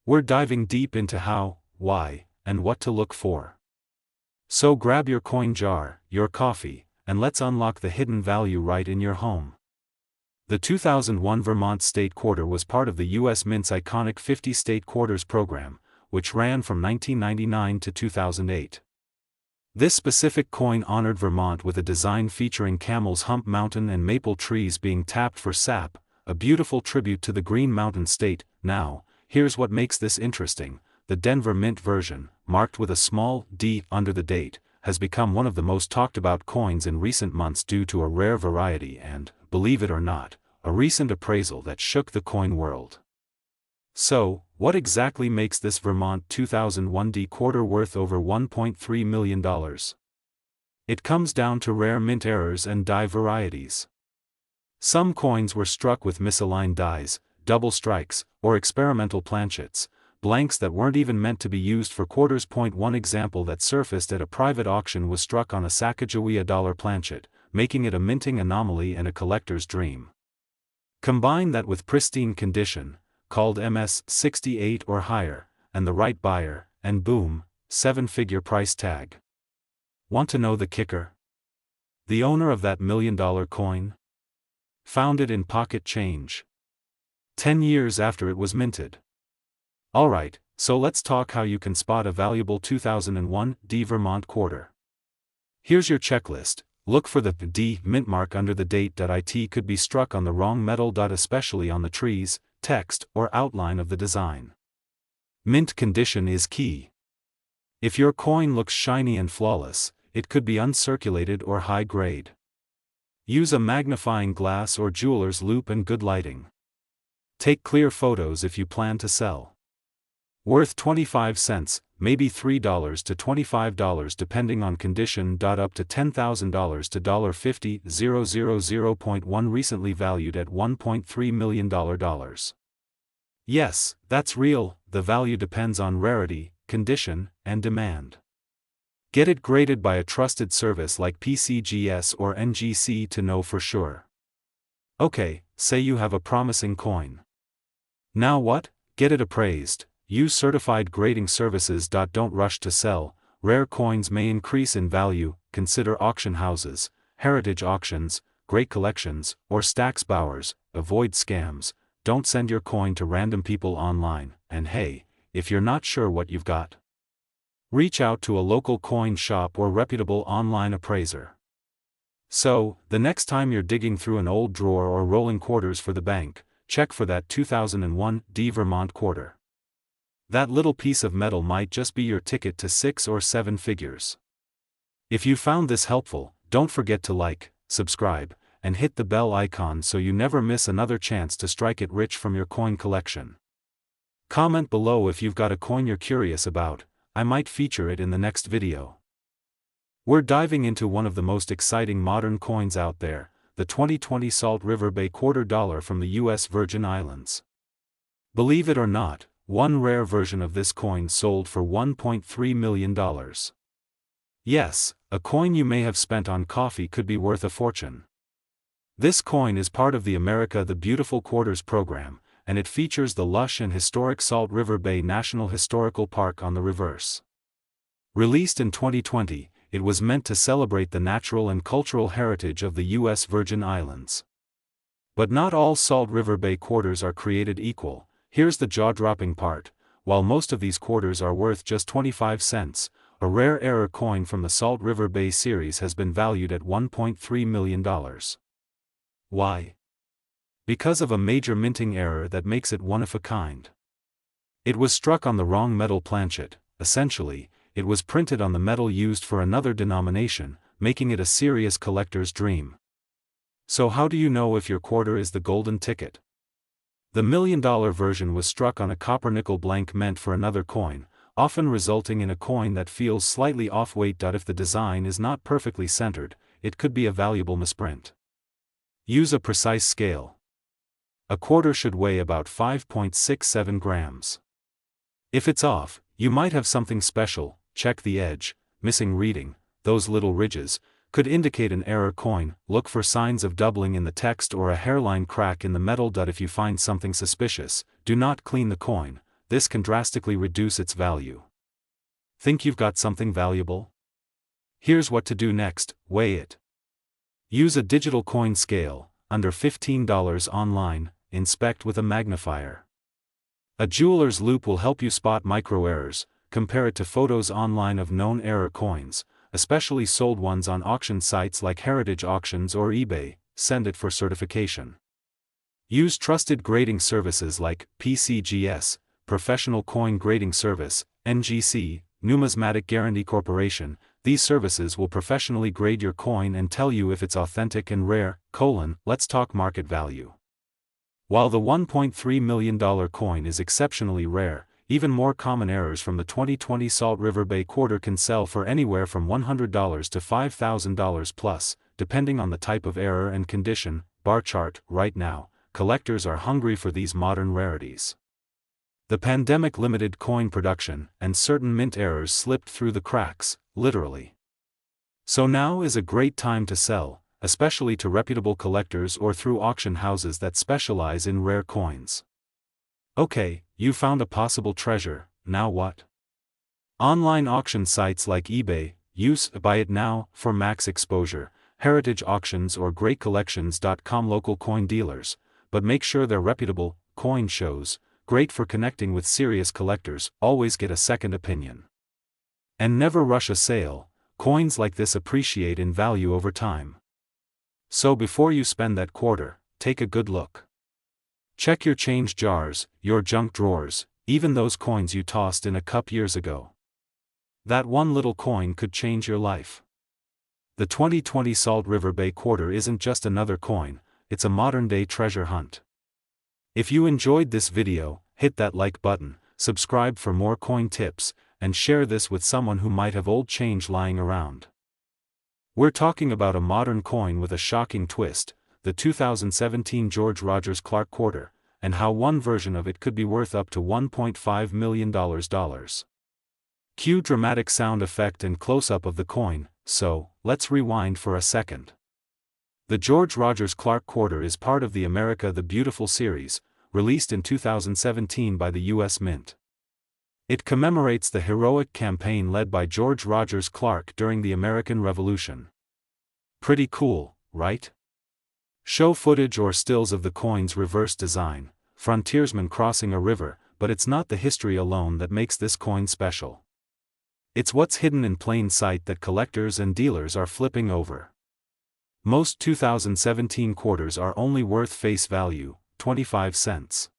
We're diving deep into how, why, and what to look for. So grab your coin jar, your coffee, and let's unlock the hidden value right in your home. The 2001 Vermont State Quarter was part of the U.S. Mint's iconic 50 State Quarters program, which ran from 1999 to 2008. This specific coin honored Vermont with a design featuring Camel's Hump Mountain and maple trees being tapped for sap, a beautiful tribute to the Green Mountain State. Now, here's what makes this interesting: the Denver Mint version, marked with a small d under the date, has become one of the most talked about coins in recent months due to a rare variety and, believe it or not, a recent appraisal that shook the coin world. So, what exactly makes this Vermont 2001 D quarter worth over $1.3 million? It comes down to rare mint errors and die varieties. Some coins were struck with misaligned dies, double strikes, or experimental planchets, blanks that weren't even meant to be used for quarters. One example that surfaced at a private auction was struck on a Sacagawea dollar planchet, making it a minting anomaly and a collector's dream. Combine that with pristine condition, called MS-68 or higher, and the right buyer, and boom, seven-figure price tag. Want to know the kicker? The owner of that $1 million coin found it in pocket change 10 years after it was minted. Alright, so let's talk how you can spot a valuable 2001 D Vermont quarter. Here's your checklist. Look for the D mint mark under the date. It could be struck on the wrong metal. Especially on the trees, text, or outline of the design. Mint condition is key. If your coin looks shiny and flawless, it could be uncirculated or high grade. Use a magnifying glass or jeweler's loupe and good lighting. Take clear photos if you plan to sell. Worth 25 cents, maybe $3 to $25 depending on condition. Up to $10,000 to $50,000.1 recently valued at $1.3 million. Yes, that's real. The value depends on rarity, condition, and demand. Get it graded by a trusted service like PCGS or NGC to know for sure. Okay, say you have a promising coin. Now what? Get it appraised. Use certified grading services. Don't rush to sell. Rare coins may increase in value. Consider auction houses, heritage auctions, great collections, or Stax Bowers. Avoid scams. Don't send your coin to random people online. And hey, if you're not sure what you've got, reach out to a local coin shop or reputable online appraiser. So, the next time you're digging through an old drawer or rolling quarters for the bank, check for that 2001 D Vermont quarter. That little piece of metal might just be your ticket to 6 or 7 figures. If you found this helpful, don't forget to like, subscribe, and hit the bell icon so you never miss another chance to strike it rich from your coin collection. Comment below if you've got a coin you're curious about. I might feature it in the next video. We're diving into one of the most exciting modern coins out there, the 2020 Salt River Bay $quarter from the U.S. Virgin Islands. Believe it or not, one rare version of this coin sold for $1.3 million. Yes, a coin you may have spent on coffee could be worth a fortune. This coin is part of the America the Beautiful Quarters program, and it features the lush and historic Salt River Bay National Historical Park on the reverse. Released in 2020, it was meant to celebrate the natural and cultural heritage of the U.S. Virgin Islands. But not all Salt River Bay quarters are created equal. Here's the jaw-dropping part: while most of these quarters are worth just 25 cents, a rare error coin from the Salt River Bay series has been valued at $1.3 million. Why? Because of a major minting error that makes it one of a kind. It was struck on the wrong metal planchet. Essentially, it was printed on the metal used for another denomination, making it a serious collector's dream. So how do you know if your quarter is the golden ticket? The $1 million version was struck on a copper-nickel blank meant for another coin, often resulting in a coin that feels slightly off-weight. If the design is not perfectly centered, it could be a valuable misprint. Use a precise scale. A quarter should weigh about 5.67 grams. If it's off, you might have something special. Check the edge. Missing reading, those little ridges, could indicate an error coin. Look for signs of doubling in the text or a hairline crack in the metal. If you find something suspicious, do not clean the coin. this can drastically reduce its value. Think you've got something valuable? Here's what to do next: weigh it. Use a digital coin scale, under $15 online, inspect with a magnifier. A jeweler's loupe will help you spot micro errors. Compare it to photos online of known error coins, especially sold ones on auction sites like Heritage Auctions or eBay. Send it for certification. Use trusted grading services like PCGS, Professional Coin Grading Service, NGC, Numismatic Guarantee Corporation. These services will professionally grade your coin and tell you if it's authentic and rare. Let's talk market value. While the $1.3 million coin is exceptionally rare, even more common errors from the 2020 Salt River Bay quarter can sell for anywhere from $100 to $5,000 plus, depending on the type of error and condition. Bar chart. Right now, collectors are hungry for these modern rarities. The pandemic limited coin production, and certain mint errors slipped through the cracks, literally. So now is a great time to sell, especially to reputable collectors or through auction houses that specialize in rare coins. Okay, you found a possible treasure. Now what? Online auction sites like eBay, use Buy It Now for max exposure, Heritage Auctions or GreatCollections.com local coin dealers, but make sure they're reputable. Coin shows, great for connecting with serious collectors. Always get a second opinion. And never rush a sale. Coins like this appreciate in value over time. So before you spend that quarter, take a good look. Check your change jars, your junk drawers, even those coins you tossed in a cup years ago. That one little coin could change your life. The 2020 Salt River Bay quarter isn't just another coin, it's a modern-day treasure hunt. If you enjoyed this video, hit that like button, subscribe for more coin tips, and share this with someone who might have old change lying around. We're talking about a modern coin with a shocking twist, the 2017 George Rogers Clark quarter, and how one version of it could be worth up to $1.5 million. Cue dramatic sound effect and close-up of the coin. So, let's rewind for a second. The George Rogers Clark quarter is part of the America the Beautiful series, released in 2017 by the U.S. Mint. It commemorates the heroic campaign led by George Rogers Clark during the American Revolution. Pretty cool, right? Show footage or stills of the coin's reverse design, frontiersmen crossing a river, but it's not the history alone that makes this coin special. It's what's hidden in plain sight that collectors and dealers are flipping over. Most 2017 quarters are only worth face value, 25 cents.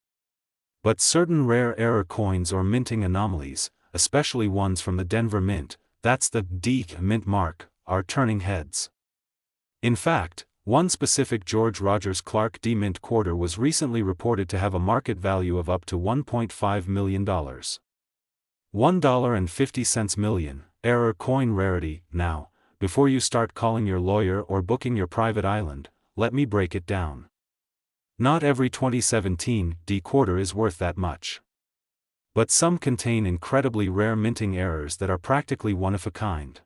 But certain rare error coins or minting anomalies, especially ones from the Denver Mint, that's the D Mint mark, are turning heads. In fact, one specific George Rogers Clark D Mint quarter was recently reported to have a market value of up to $1.5 million. $1.50 million, error coin rarity. Now, before you start calling your lawyer or booking your private island, let me break it down. Not every 2017 D quarter is worth that much. But some contain incredibly rare minting errors that are practically one of a kind.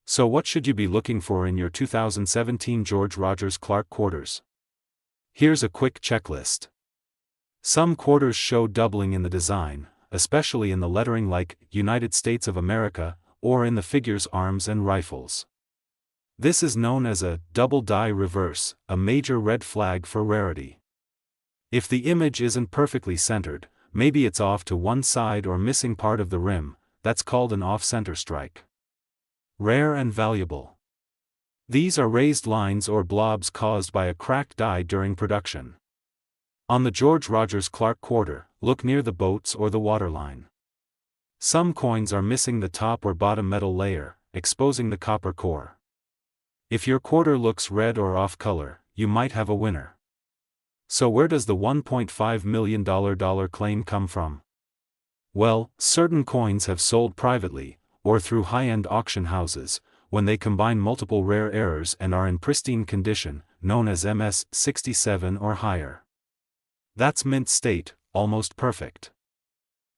So what should you be looking for in your 2017 George Rogers Clark quarters? Here's a quick checklist. Some quarters show doubling in the design, especially in the lettering like United States of America, or in the figures arms and rifles. This is known as a double die reverse, a major red flag for rarity. If the image isn't perfectly centered, maybe it's off to one side or missing part of the rim, that's called an off-center strike. Rare and valuable. These are raised lines or blobs caused by a cracked die during production. On the George Rogers Clark quarter, look near the boats or the waterline. Some coins are missing the top or bottom metal layer, exposing the copper core. If your quarter looks red or off-color, you might have a winner. So where does the $1.5 million claim come from? Well, certain coins have sold privately, or through high-end auction houses, when they combine multiple rare errors and are in pristine condition, known as MS-67 or higher. That's mint state, almost perfect.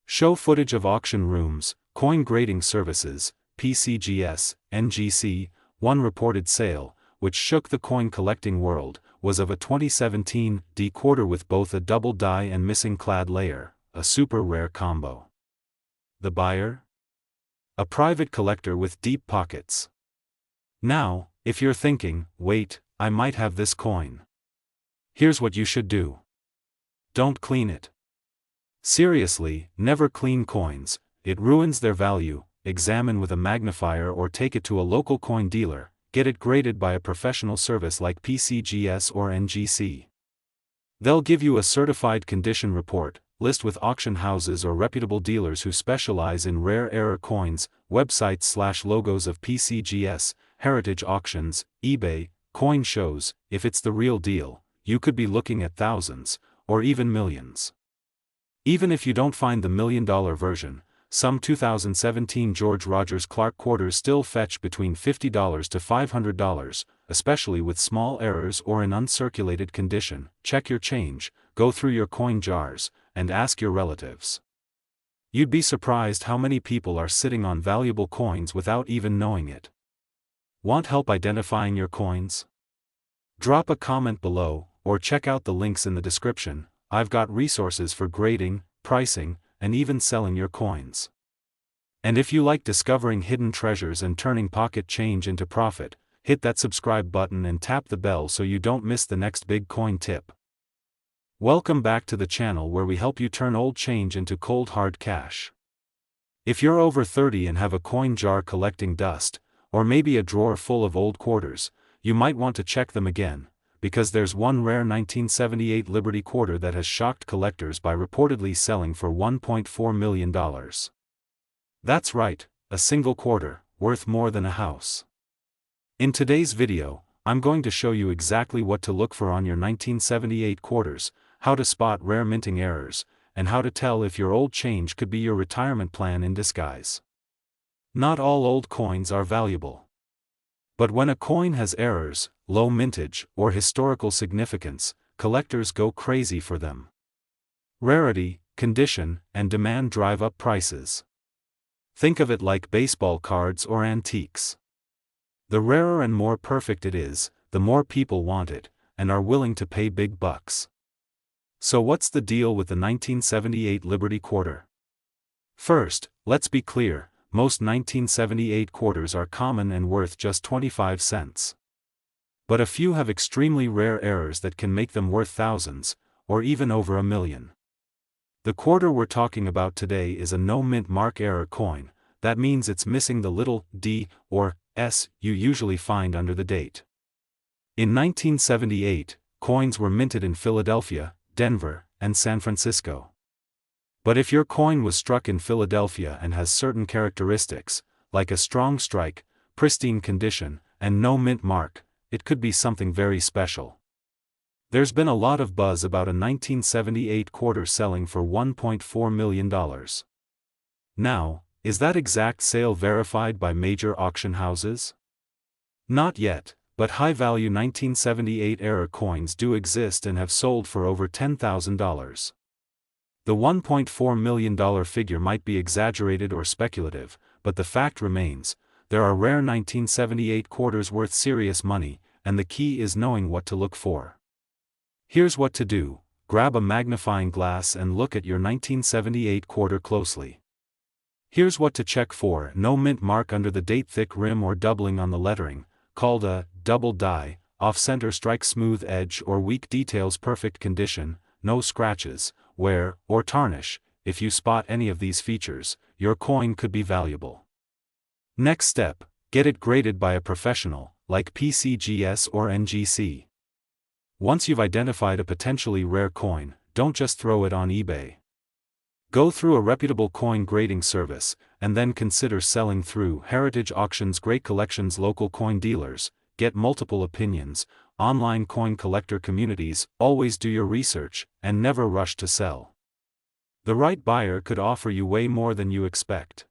Show footage of auction rooms, coin grading services, PCGS, NGC. One reported sale, which shook the coin collecting world, was of a 2017 D quarter with both a double die and missing clad layer, a super rare combo. The buyer? A private collector with deep pockets. Now, if you're thinking, wait, I might have this coin. Here's what you should do. Don't clean it. Seriously, never clean coins, it ruins their value. Examine with a magnifier or take it to a local coin dealer, get it graded by a professional service like PCGS or NGC. They'll give you a certified condition report, list with auction houses or reputable dealers who specialize in rare error coins, websites/logos of PCGS, Heritage Auctions, eBay, coin shows. If it's the real deal, you could be looking at thousands, or even millions. Even if you don't find the $1 million version, some 2017 George Rogers Clark quarters still fetch between $50 to $500, especially with small errors or in uncirculated condition. Check your change, go through your coin jars, and ask your relatives. You'd be surprised how many people are sitting on valuable coins without even knowing it. Want help identifying your coins? Drop a comment below, or check out the links in the description. I've got resources for grading, pricing, and even selling your coins. And if you like discovering hidden treasures and turning pocket change into profit, hit that subscribe button and tap the bell so you don't miss the next big coin tip. Welcome back to the channel where we help you turn old change into cold hard cash. If you're over 30 and have a coin jar collecting dust, or maybe a drawer full of old quarters, you might want to check them again, because there's one rare 1978 Liberty quarter that has shocked collectors by reportedly selling for $1.4 million. That's right, a single quarter, worth more than a house. In today's video, I'm going to show you exactly what to look for on your 1978 quarters, how to spot rare minting errors, and how to tell if your old change could be your retirement plan in disguise. Not all old coins are valuable. But when a coin has errors, low mintage, or historical significance, collectors go crazy for them. Rarity, condition, and demand drive up prices. Think of it like baseball cards or antiques. The rarer and more perfect it is, the more people want it, and are willing to pay big bucks. So what's the deal with the 1978 Liberty quarter? First, let's be clear. Most 1978 quarters are common and worth just 25 cents. But a few have extremely rare errors that can make them worth thousands, or even over $1 million. The quarter we're talking about today is a no-mint mark error coin. That means it's missing the little d or s you usually find under the date. In 1978, coins were minted in Philadelphia, Denver, and San Francisco. But if your coin was struck in Philadelphia and has certain characteristics, like a strong strike, pristine condition, and no mint mark, it could be something very special. There's been a lot of buzz about a 1978 quarter selling for $1.4 million. Now, is that exact sale verified by major auction houses? Not yet, but high-value 1978 error coins do exist and have sold for over $10,000. The $1.4 million figure might be exaggerated or speculative, but the fact remains, there are rare 1978 quarters worth serious money, and the key is knowing what to look for. Here's what to do: grab a magnifying glass and look at your 1978 quarter closely. Here's what to check for: no mint mark under the date, thick rim or doubling on the lettering, called a double die, off-center strike, smooth edge or weak details, perfect condition, no scratches, wear, or tarnish. If you spot any of these features, your coin could be valuable. Next step, get it graded by a professional, like PCGS or NGC. Once you've identified a potentially rare coin, don't just throw it on eBay. Go through a reputable coin grading service, and then consider selling through Heritage Auctions, great collections, local coin dealers. Get multiple opinions, online coin collector communities. Always do your research, and never rush to sell. The right buyer could offer you way more than you expect.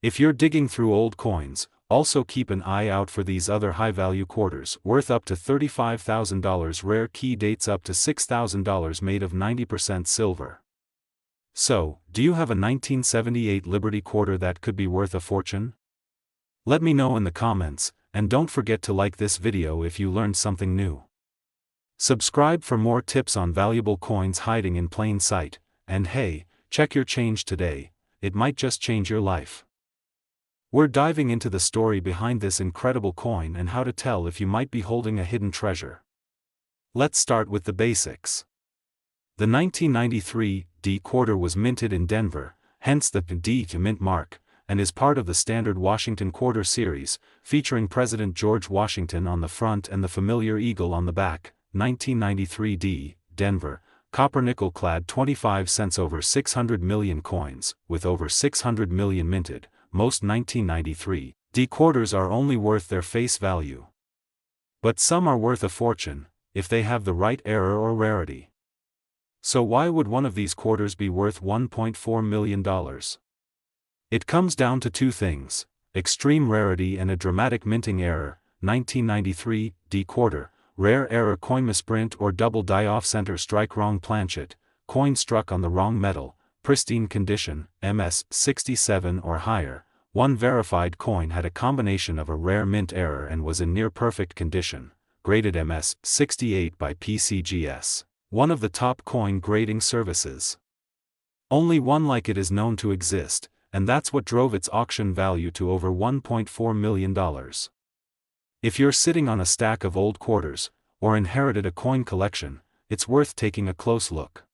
If you're digging through old coins, also keep an eye out for these other high-value quarters, worth up to $35,000, rare key dates up to $6,000, made of 90% silver. So, do you have a 1978 Liberty quarter that could be worth a fortune? Let me know in the comments, and don't forget to like this video if you learned something new. Subscribe for more tips on valuable coins hiding in plain sight, and hey, check your change today, it might just change your life. We're diving into the story behind this incredible coin and how to tell if you might be holding a hidden treasure. Let's start with the basics. The 1993 D quarter was minted in Denver, hence the D mint mark, and is part of the standard Washington quarter series, featuring President George Washington on the front and the familiar eagle on the back. 1993 D, Denver, copper nickel-clad 25 cents. Over 600 million coins, with over 600 million minted. Most 1993 D quarters are only worth their face value. But some are worth a fortune, if they have the right era or rarity. So why would one of these quarters be worth $1.4 million? It comes down to two things: extreme rarity and a dramatic minting error. 1993 D quarter, rare error: coin misprint or double die off-center strike, wrong planchet, coin struck on the wrong metal, pristine condition, MS 67 or higher. One verified coin had a combination of a rare mint error and was in near-perfect condition, graded MS 68 by PCGS, one of the top coin grading services. Only one like it is known to exist, and that's what drove its auction value to over $1.4 million. If you're sitting on a stack of old quarters, or inherited a coin collection, it's worth taking a close look.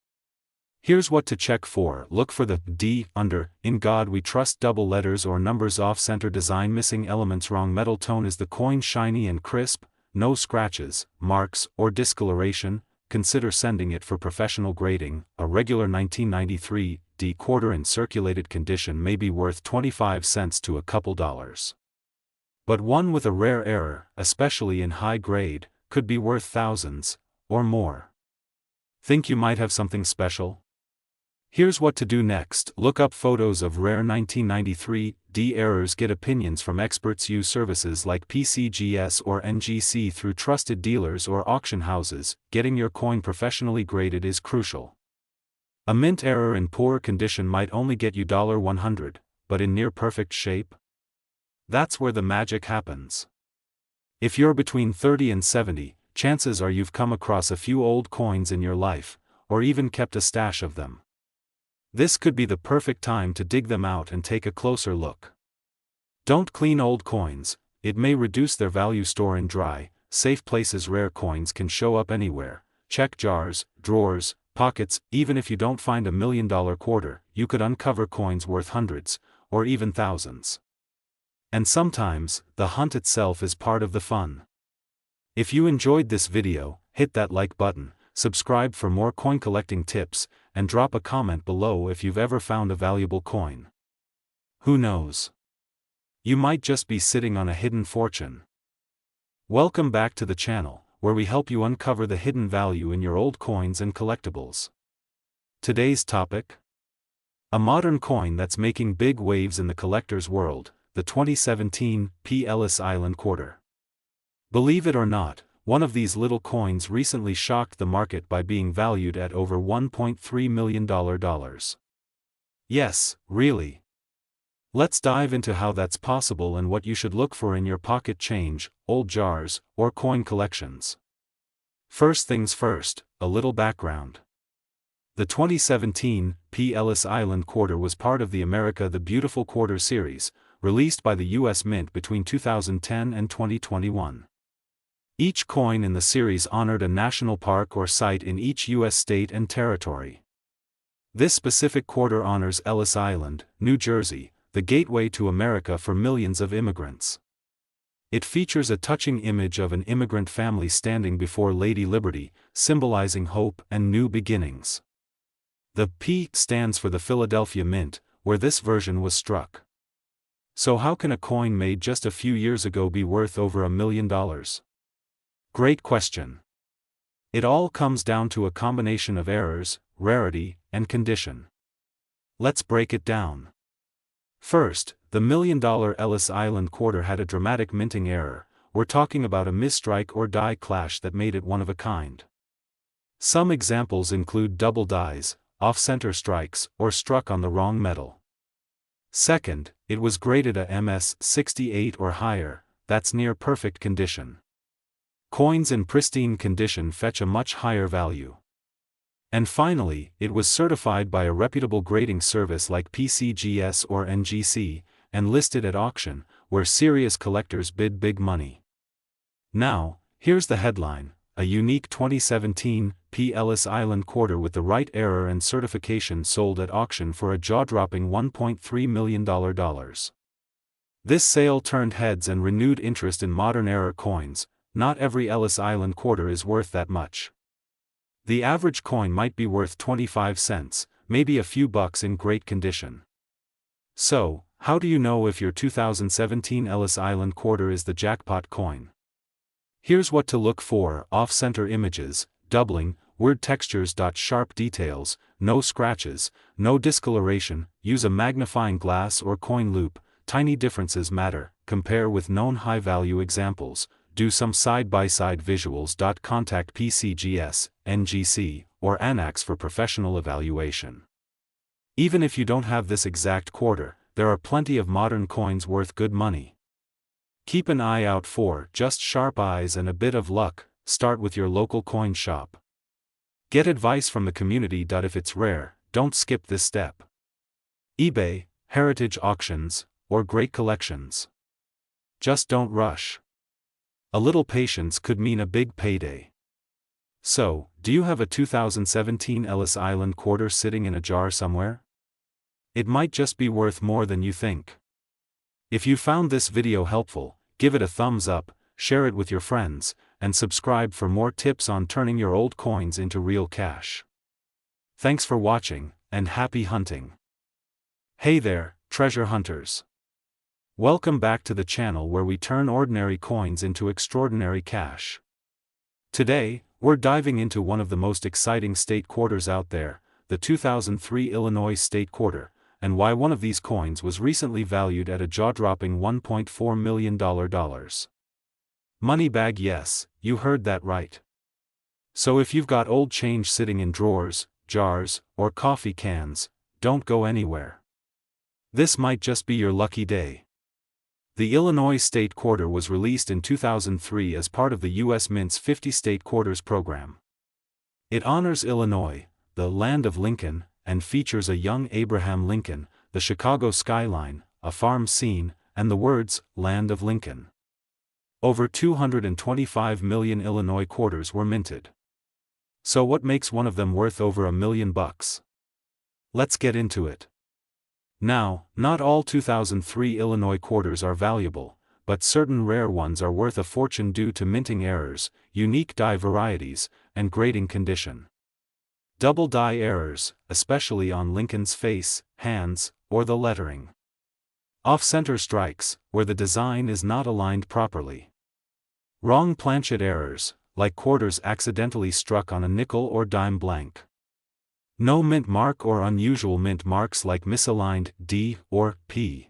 Here's what to check for: look for the D under, "In God We Trust" double letters or numbers, off-center design, missing elements, wrong metal tone. Is the coin shiny and crisp? No scratches, marks, or discoloration? Consider sending it for professional grading. A regular 1993 D quarter in circulated condition may be worth 25 cents to a couple dollars. But one with a rare error, especially in high grade, could be worth thousands, or more. Think you might have something special? Here's what to do next: look up photos of rare 1993 D errors, get opinions from experts, use services like PCGS or NGC through trusted dealers or auction houses. Getting your coin professionally graded is crucial. A mint error in poor condition might only get you $100, but in near perfect shape? That's where the magic happens. If you're between 30 and 70, chances are you've come across a few old coins in your life, or even kept a stash of them. This could be the perfect time to dig them out and take a closer look. Don't clean old coins, it may reduce their value. Store in dry, safe places. Rare coins can show up anywhere. Check jars, drawers, pockets. Even if you don't find $1 million quarter, you could uncover coins worth hundreds, or even thousands. And sometimes, the hunt itself is part of the fun. If you enjoyed this video, hit that like button, subscribe for more coin collecting tips, and drop a comment below if you've ever found a valuable coin. Who knows? You might just be sitting on a hidden fortune. Welcome back to the channel, where we help you uncover the hidden value in your old coins and collectibles. Today's topic? A modern coin that's making big waves in the collector's world, the 2017 Ellis Island quarter. Believe it or not, one of these little coins recently shocked the market by being valued at over $1.3 million. Yes, really. Let's dive into how that's possible and what you should look for in your pocket change, old jars, or coin collections. First things first, a little background. The 2017 Ellis Island quarter was part of the America the Beautiful quarter series, released by the U.S. Mint between 2010 and 2021. Each coin in the series honored a national park or site in each U.S. state and territory. This specific quarter honors Ellis Island, New Jersey, the gateway to America for millions of immigrants. It features a touching image of an immigrant family standing before Lady Liberty, symbolizing hope and new beginnings. The P stands for the Philadelphia Mint, where this version was struck. So how can a coin made just a few years ago be worth over $1 million? Great question. It all comes down to a combination of errors, rarity, and condition. Let's break it down. First, the $1 million Ellis Island quarter had a dramatic minting error. We're talking about a misstrike or die clash that made it one of a kind. Some examples include double dies, off-center strikes, or struck on the wrong metal. Second, it was graded a MS 68 or higher, that's near perfect condition. Coins in pristine condition fetch a much higher value. And finally, it was certified by a reputable grading service like PCGS or NGC, and listed at auction, where serious collectors bid big money. Now, here's the headline: a unique 2017 P. Ellis Island quarter with the right error and certification sold at auction for a jaw-dropping $1.3 million. This sale turned heads and renewed interest in modern era coins. Not every Ellis Island quarter is worth that much. The average coin might be worth 25 cents, maybe a few bucks in great condition. So, how do you know if your 2017 Ellis Island quarter is the jackpot coin? Here's what to look for: off-center images, doubling, weird textures. Sharp details, no scratches, no discoloration. Use a magnifying glass or coin loupe. Tiny differences matter. Compare with known high-value examples. Do some side-by-side visuals. Contact PCGS, NGC, or Anax for professional evaluation. Even if you don't have this exact quarter, there are plenty of modern coins worth good money. Keep an eye out for just sharp eyes and a bit of luck. Start with your local coin shop. Get advice from the community. If it's rare, don't skip this step. eBay, heritage auctions, or great collections. Just don't rush. A little patience could mean a big payday. So, do you have a 2017 Ellis Island quarter sitting in a jar somewhere? It might just be worth more than you think. If you found this video helpful, give it a thumbs up, share it with your friends, and subscribe for more tips on turning your old coins into real cash. Thanks for watching, and happy hunting. Hey there, treasure hunters. Welcome back to the channel where we turn ordinary coins into extraordinary cash. Today, we're diving into one of the most exciting state quarters out there, the 2003 Illinois State Quarter, and why one of these coins was recently valued at a jaw-dropping $1.4 million. Money bag, yes, you heard that right. So if you've got old change sitting in drawers, jars, or coffee cans, don't go anywhere. This might just be your lucky day. The Illinois State Quarter was released in 2003 as part of the U.S. Mint's 50 State Quarters program. It honors Illinois, the land of Lincoln, and features a young Abraham Lincoln, the Chicago skyline, a farm scene, and the words, "Land of Lincoln." Over 225 million Illinois quarters were minted. So what makes one of them worth over $1 million? Let's get into it. Now, not all 2003 Illinois quarters are valuable, but certain rare ones are worth a fortune due to minting errors, unique die varieties, and grading condition. Double die errors, especially on Lincoln's face, hands, or the lettering. Off-center strikes, where the design is not aligned properly. Wrong planchet errors, like quarters accidentally struck on a nickel or dime blank. No mint mark or unusual mint marks like misaligned D or P.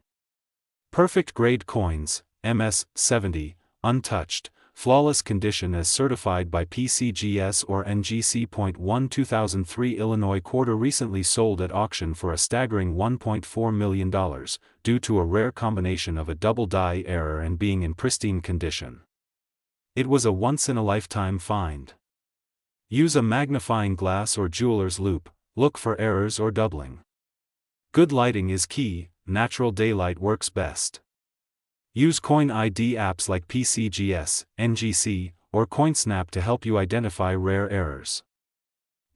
Perfect grade coins, MS 70, untouched, flawless condition as certified by PCGS or NGC. 1 2003 Illinois quarter recently sold at auction for a staggering $1.4 million, due to a rare combination of a double die error and being in pristine condition. It was a once-in-a-lifetime find. Use a magnifying glass or jeweler's loupe. Look for errors or doubling. Good lighting is key, natural daylight works best. Use coin ID apps like PCGS, NGC, or CoinSnap to help you identify rare errors.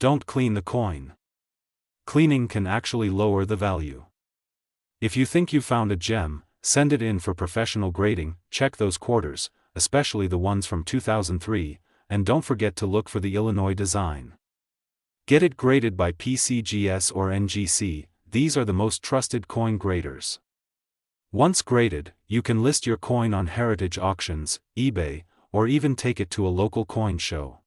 Don't clean the coin. Cleaning can actually lower the value. If you think you found a gem, send it in for professional grading. Check those quarters, especially the ones from 2003, and don't forget to look for the Illinois design. Get it graded by PCGS or NGC, these are the most trusted coin graders. Once graded, you can list your coin on heritage auctions, eBay, or even take it to a local coin show.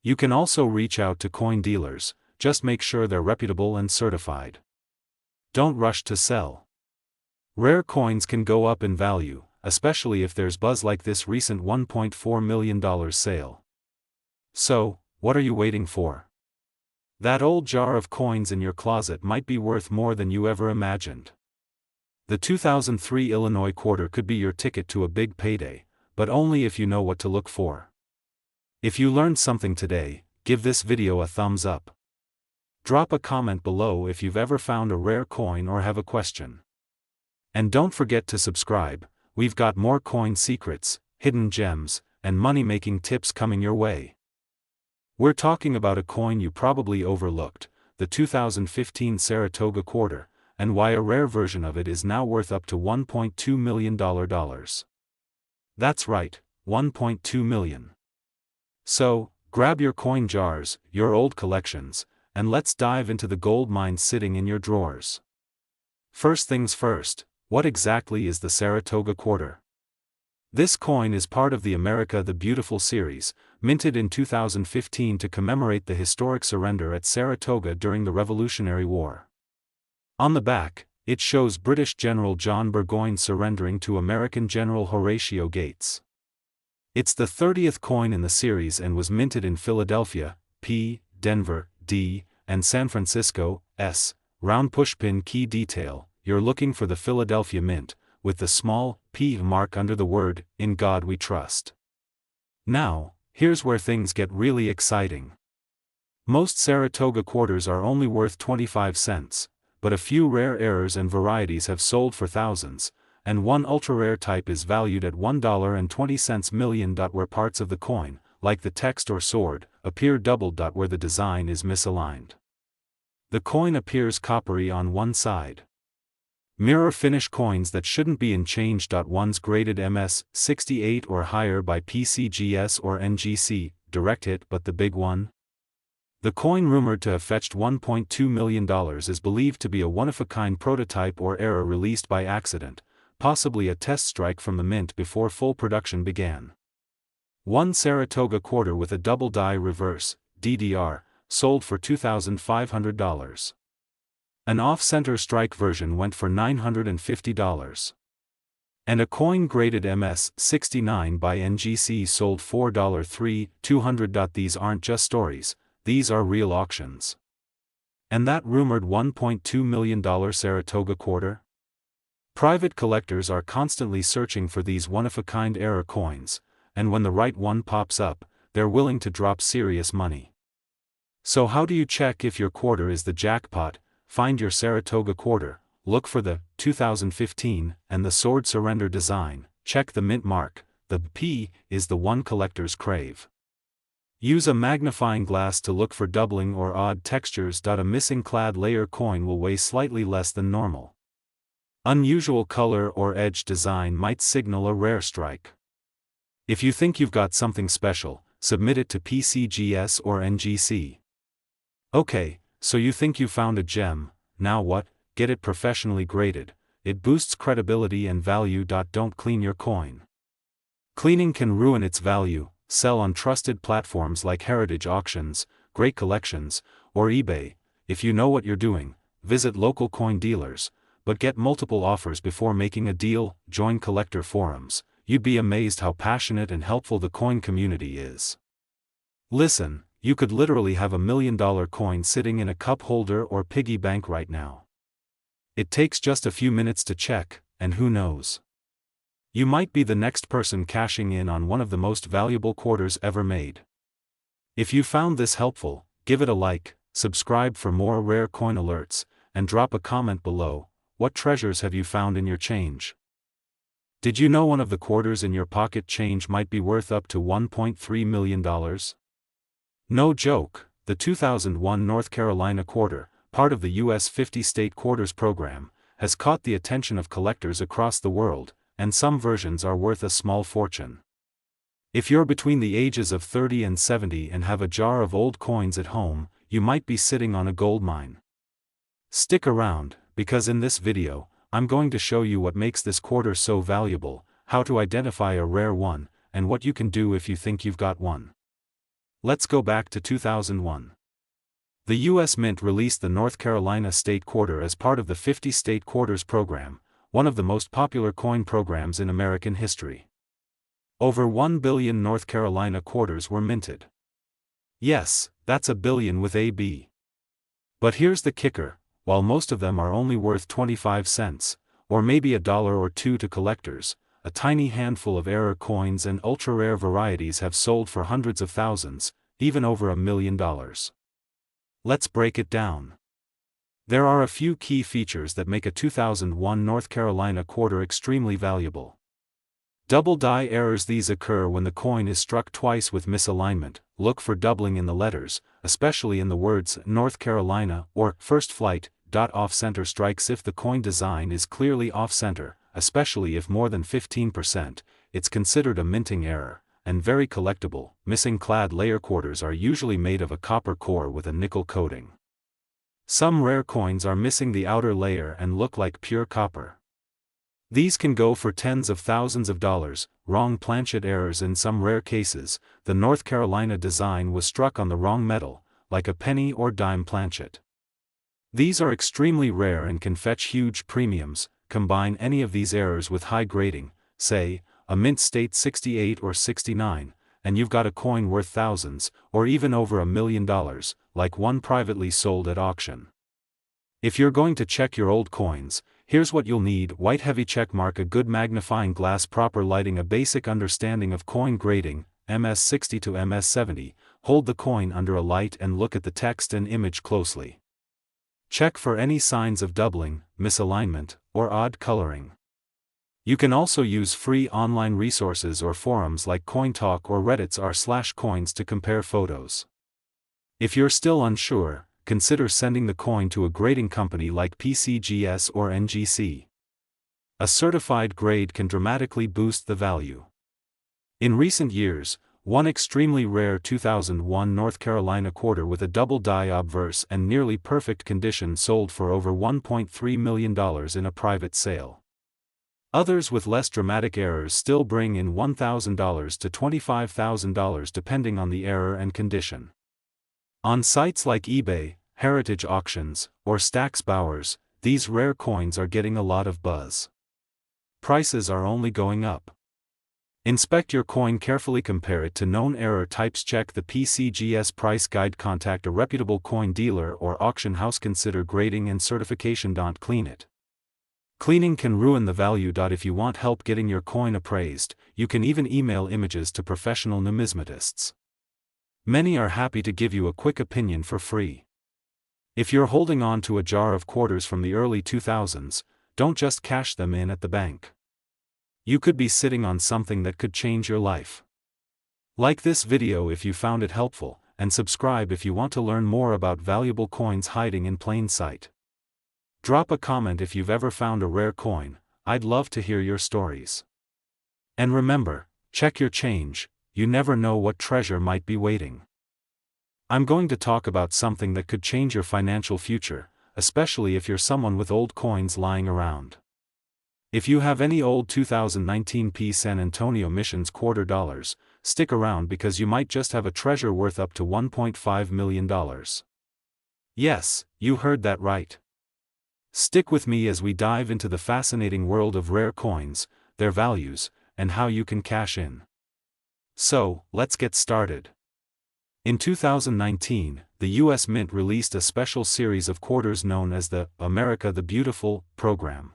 You can also reach out to coin dealers, just make sure they're reputable and certified. Don't rush to sell. Rare coins can go up in value, especially if there's buzz like this recent $1.4 million sale. So, what are you waiting for? That old jar of coins in your closet might be worth more than you ever imagined. The 2003 Illinois quarter could be your ticket to a big payday, but only if you know what to look for. If you learned something today, give this video a thumbs up. Drop a comment below if you've ever found a rare coin or have a question. And don't forget to subscribe, we've got more coin secrets, hidden gems, and money-making tips coming your way. We're talking about a coin you probably overlooked, the 2015 Saratoga quarter, and why a rare version of it is now worth up to $1.2 million. That's right, $1.2 million. So, grab your coin jars, your old collections, and let's dive into the gold mine sitting in your drawers. First things first, what exactly is the Saratoga quarter? This coin is part of the America the Beautiful series, minted in 2015 to commemorate the historic surrender at Saratoga during the Revolutionary War. On the back, it shows British General John Burgoyne surrendering to American General Horatio Gates. It's the 30th coin in the series and was minted in Philadelphia, P, Denver, D, and San Francisco, S. Round pushpin key detail, you're looking for the Philadelphia mint, with the small P mark under the word, "In God We Trust." Now, here's where things get really exciting. Most Saratoga quarters are only worth 25 cents, but a few rare errors and varieties have sold for thousands, and one ultra-rare type is valued at $1.20 million. Where parts of the coin, like the text or sword, appear doubled. Where the design is misaligned. The coin appears coppery on one side. Mirror finish coins that shouldn't be in change. One's graded MS 68 or higher by PCGS or NGC, direct hit. But the big one? The coin rumored to have fetched $1.2 million is believed to be a one-of-a-kind prototype or error released by accident, possibly a test strike from the mint before full production began. One Saratoga quarter with a double die reverse, DDR, sold for $2,500. An off-center strike version went for $950. And a coin graded MS 69 by NGC sold for $3,200. These aren't just stories, these are real auctions. And that rumored $1.2 million Saratoga quarter? Private collectors are constantly searching for these one-of-a-kind error coins, and when the right one pops up, they're willing to drop serious money. So how do you check if your quarter is the jackpot? Find your Saratoga quarter, look for the 2015 and the sword surrender design, check the mint mark, the P is the one collectors crave. Use a magnifying glass to look for doubling or odd textures. A missing clad layer coin will weigh slightly less than normal. Unusual color or edge design might signal a rare strike. If you think you've got something special, submit it to PCGS or NGC. Okay, so you think you found a gem, now what? Get it professionally graded, it boosts credibility and value. Don't clean your coin. Cleaning can ruin its value. Sell on trusted platforms like Heritage Auctions, Great Collections, or eBay. If you know what you're doing, visit local coin dealers, but get multiple offers before making a deal. Join collector forums. You'd be amazed how passionate and helpful the coin community is. Listen, you could literally have $1 million coin sitting in a cup holder or piggy bank right now. It takes just a few minutes to check, and who knows? You might be the next person cashing in on one of the most valuable quarters ever made. If you found this helpful, give it a like, subscribe for more rare coin alerts, and drop a comment below. What treasures have you found in your change? Did you know one of the quarters in your pocket change might be worth up to $1.3 million? No joke, the 2001 North Carolina quarter, part of the U.S. 50-state quarters program, has caught the attention of collectors across the world, and some versions are worth a small fortune. If you're between the ages of 30 and 70 and have a jar of old coins at home, you might be sitting on a gold mine. Stick around, because in this video, I'm going to show you what makes this quarter so valuable, how to identify a rare one, and what you can do if you think you've got one. Let's go back to 2001. The U.S. Mint released the North Carolina State Quarter as part of the 50-State Quarters program, one of the most popular coin programs in American history. Over 1 billion North Carolina quarters were minted. Yes, that's a billion with a B. But here's the kicker. While most of them are only worth 25 cents, or maybe $1 or $2 to collectors, a tiny handful of error coins and ultra-rare varieties have sold for hundreds of thousands, even over $1 million. Let's break it down. There are a few key features that make a 2001 North Carolina quarter extremely valuable. Double die errors. These occur when the coin is struck twice with misalignment. Look for doubling in the letters, especially in the words North Carolina or First Flight. Off-center strikes. If the coin design is clearly off-center, especially if more than 15%, it's considered a minting error, and very collectible. Missing clad layer. Quarters are usually made of a copper core with a nickel coating. Some rare coins are missing the outer layer and look like pure copper. These can go for tens of thousands of dollars. Wrong planchet errors. In some rare cases, the North Carolina design was struck on the wrong metal, like a penny or dime planchet. These are extremely rare and can fetch huge premiums. Combine any of these errors with high grading, say, a mint state 68 or 69, and you've got a coin worth thousands, or even over $1 million, like one privately sold at auction. If you're going to check your old coins, here's what you'll need: white heavy checkmark, a good magnifying glass, proper lighting, a basic understanding of coin grading, MS60 to MS70. Hold the coin under a light and look at the text and image closely. Check for any signs of doubling, misalignment, or odd coloring. You can also use free online resources or forums like CoinTalk or Reddit's r/coins to compare photos. If you're still unsure, consider sending the coin to a grading company like PCGS or NGC. A certified grade can dramatically boost the value. In recent years, one extremely rare 2001 North Carolina quarter with a double die obverse and nearly perfect condition sold for over $1.3 million in a private sale. Others with less dramatic errors still bring in $1,000 to $25,000 depending on the error and condition. On sites like eBay, Heritage Auctions, or Stax Bowers, these rare coins are getting a lot of buzz. Prices are only going up. Inspect your coin carefully, compare it to known error types, check the PCGS price guide, contact a reputable coin dealer or auction house, consider grading and certification. Don't clean it. Cleaning can ruin the value. If you want help getting your coin appraised, you can even email images to professional numismatists. Many are happy to give you a quick opinion for free. If you're holding on to a jar of quarters from the early 2000s, don't just cash them in at the bank. You could be sitting on something that could change your life. Like this video if you found it helpful, and subscribe if you want to learn more about valuable coins hiding in plain sight. Drop a comment if you've ever found a rare coin. I'd love to hear your stories. And remember, check your change, you never know what treasure might be waiting. I'm going to talk about something that could change your financial future, especially if you're someone with old coins lying around. If you have any old 2019 San Antonio Missions quarter dollars, stick around because you might just have a treasure worth up to $1.5 million. Yes, you heard that right. Stick with me as we dive into the fascinating world of rare coins, their values, and how you can cash in. So, let's get started. In 2019, the U.S. Mint released a special series of quarters known as the America the Beautiful program.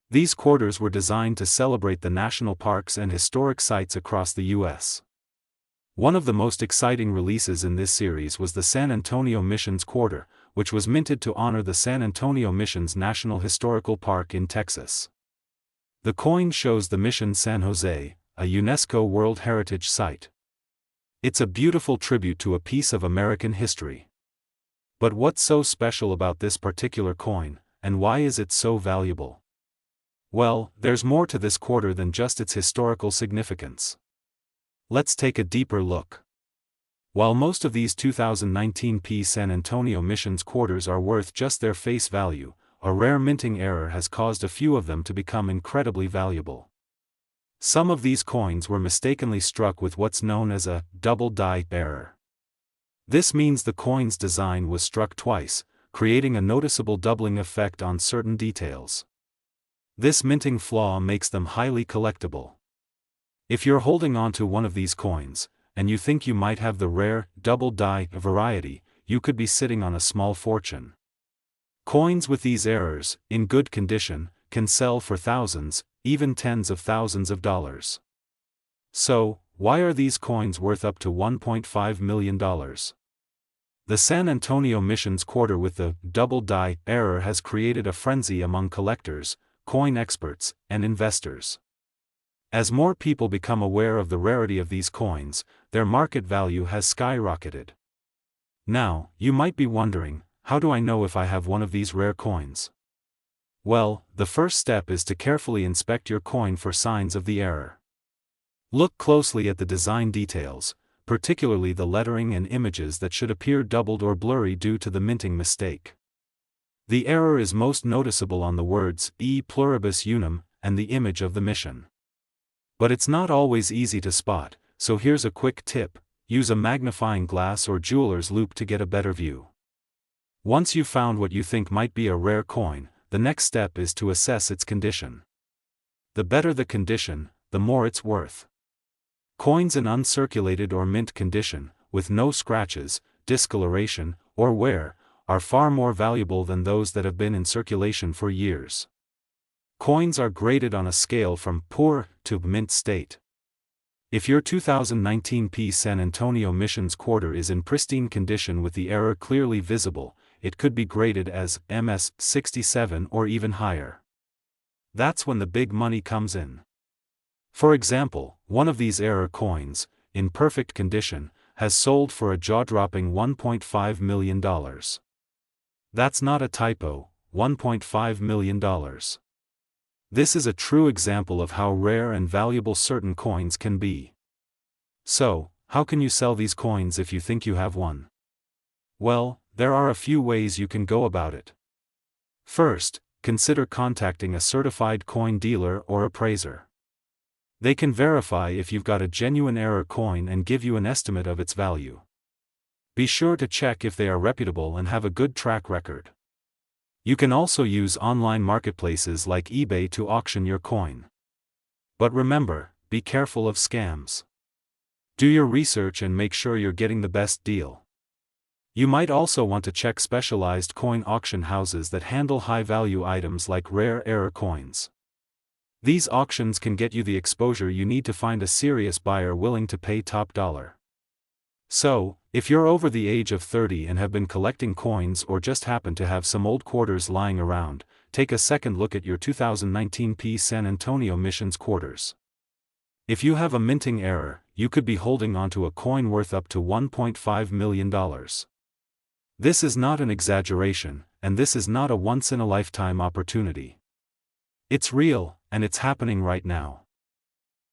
These quarters were designed to celebrate the national parks and historic sites across the U.S. One of the most exciting releases in this series was the San Antonio Missions quarter, which was minted to honor the San Antonio Missions National Historical Park in Texas. The coin shows the Mission San Jose, a UNESCO World Heritage Site. It's a beautiful tribute to a piece of American history. But what's so special about this particular coin, and why is it so valuable? Well, there's more to this quarter than just its historical significance. Let's take a deeper look. While most of these 2019 San Antonio Missions quarters are worth just their face value, a rare minting error has caused a few of them to become incredibly valuable. Some of these coins were mistakenly struck with what's known as a double die error. This means the coin's design was struck twice, creating a noticeable doubling effect on certain details. This minting flaw makes them highly collectible. If you're holding on to one of these coins, and you think you might have the rare, double die variety, you could be sitting on a small fortune. Coins with these errors, in good condition, can sell for thousands, even tens of thousands of dollars. So, why are these coins worth up to $1.5 million? The San Antonio Missions quarter with the double die error has created a frenzy among collectors, coin experts, and investors. As more people become aware of the rarity of these coins, their market value has skyrocketed. Now, you might be wondering, how do I know if I have one of these rare coins? Well, the first step is to carefully inspect your coin for signs of the error. Look closely at the design details, particularly the lettering and images that should appear doubled or blurry due to the minting mistake. The error is most noticeable on the words E pluribus unum and the image of the mission. But it's not always easy to spot, so here's a quick tip: use a magnifying glass or jeweler's loupe to get a better view. Once you've found what you think might be a rare coin, the next step is to assess its condition. The better the condition, the more it's worth. Coins in uncirculated or mint condition, with no scratches, discoloration, or wear, are far more valuable than those that have been in circulation for years. Coins are graded on a scale from poor to mint state. If your 2019 San Antonio Missions quarter is in pristine condition with the error clearly visible, it could be graded as MS 67 or even higher. That's when the big money comes in. For example, one of these error coins, in perfect condition, has sold for a jaw-dropping $1.5 million. That's not a typo, $1.5 million. This is a true example of how rare and valuable certain coins can be. So, how can you sell these coins if you think you have one? Well, there are a few ways you can go about it. First, consider contacting a certified coin dealer or appraiser. They can verify if you've got a genuine error coin and give you an estimate of its value. Be sure to check if they are reputable and have a good track record. You can also use online marketplaces like eBay to auction your coin. But remember, be careful of scams. Do your research and make sure you're getting the best deal. You might also want to check specialized coin auction houses that handle high-value items like rare error coins. These auctions can get you the exposure you need to find a serious buyer willing to pay top dollar. So, if you're over the age of 30 and have been collecting coins or just happen to have some old quarters lying around, take a second look at your 2019 San Antonio Missions quarters. If you have a minting error, you could be holding onto a coin worth up to $1.5 million. This is not an exaggeration, and this is not a once-in-a-lifetime opportunity. It's real, and it's happening right now.